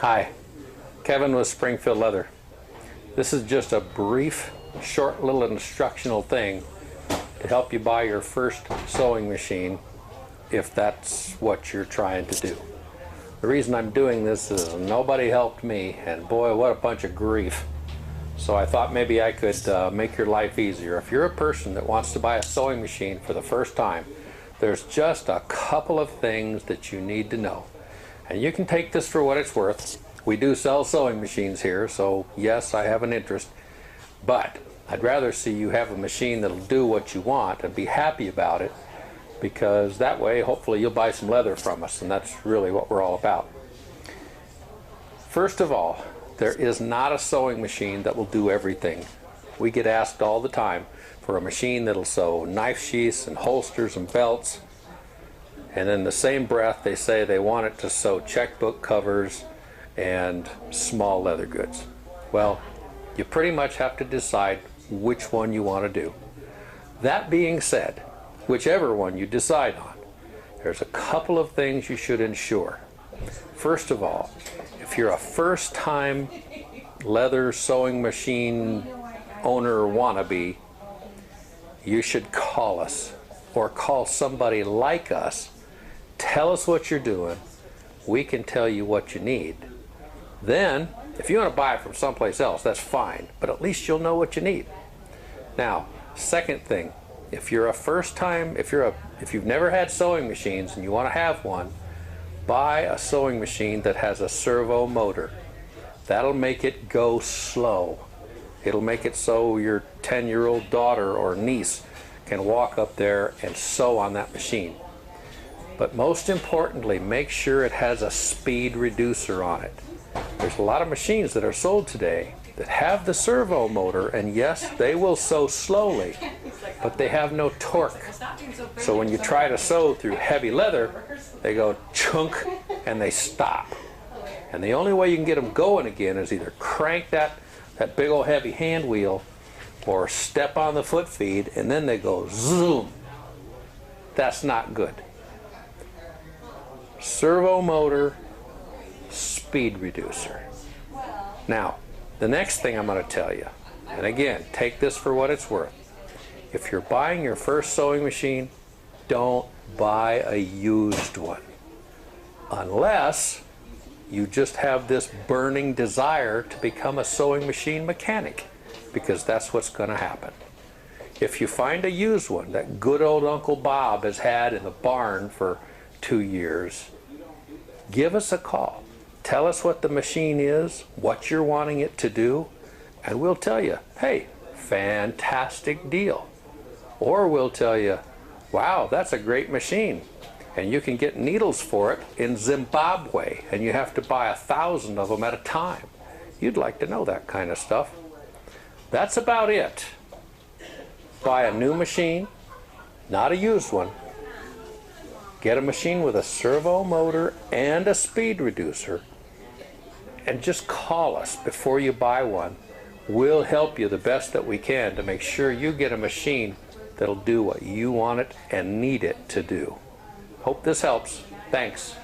Hi, Kevin with Springfield Leather. This is just a brief, short little instructional thing to help you buy your first sewing machine if that's what you're trying to do. The reason I'm doing this is nobody helped me, and boy, what a bunch of grief. So I thought maybe I could make your life easier. If you're a person that wants to buy a sewing machine for the first time, there's just a couple of things that you need to know. And you can take this for what it's worth. We do sell sewing machines here, so yes, I have an interest. But I'd rather see you have a machine that'll do what you want and be happy about it, because that way, hopefully, you'll buy some leather from us, and that's really what we're all about. First of all, there is not a sewing machine that will do everything. We get asked all the time for a machine that'll sew knife sheaths and holsters and belts, and in the same breath they say they want it to sew checkbook covers and small leather goods. Well, you pretty much have to decide which one you want to do. That being said, whichever one you decide on, there's a couple of things you should insure. First of all, if you're a first-time leather sewing machine owner wannabe, you should call us or call somebody like us. Tell us what you're doing. We can tell you what you need. Then, if you want to buy it from someplace else, that's fine, but at least you'll know what you need. Now, second thing, if you're a first-time, if you've never had sewing machines and you want to have one, buy a sewing machine that has a servo motor. That'll make it go slow. It'll make it so your 10-year-old daughter or niece can walk up there and sew on that machine. But most importantly, make sure it has a speed reducer on it. There's a lot of machines that are sold today that have the servo motor, and yes, they will sew slowly, but they have no torque. So when you try to sew through heavy leather, they go chunk and they stop. And the only way you can get them going again is either crank that big old heavy hand wheel or step on the foot feed, and then they go zoom. That's not good. Servo motor, speed reducer. Now, the next thing I'm going to tell you, and again, take this for what it's worth. If you're buying your first sewing machine, don't buy a used one. Unless you just have this burning desire to become a sewing machine mechanic, because that's what's going to happen. If you find a used one that good old Uncle Bob has had in the barn for 2 years, give us a call. Tell us what the machine is, what you're wanting it to do, and we'll tell you, hey, fantastic deal. Or we'll tell you, wow, that's a great machine, and you can get needles for it in Zimbabwe, and you have to buy 1,000 of them at a time. You'd like to know that kind of stuff. That's about it. Buy a new machine, not a used one. Get a machine with a servo motor and a speed reducer, and just call us before you buy one. We'll help you the best that we can to make sure you get a machine that'll do what you want it and need it to do. Hope this helps. Thanks.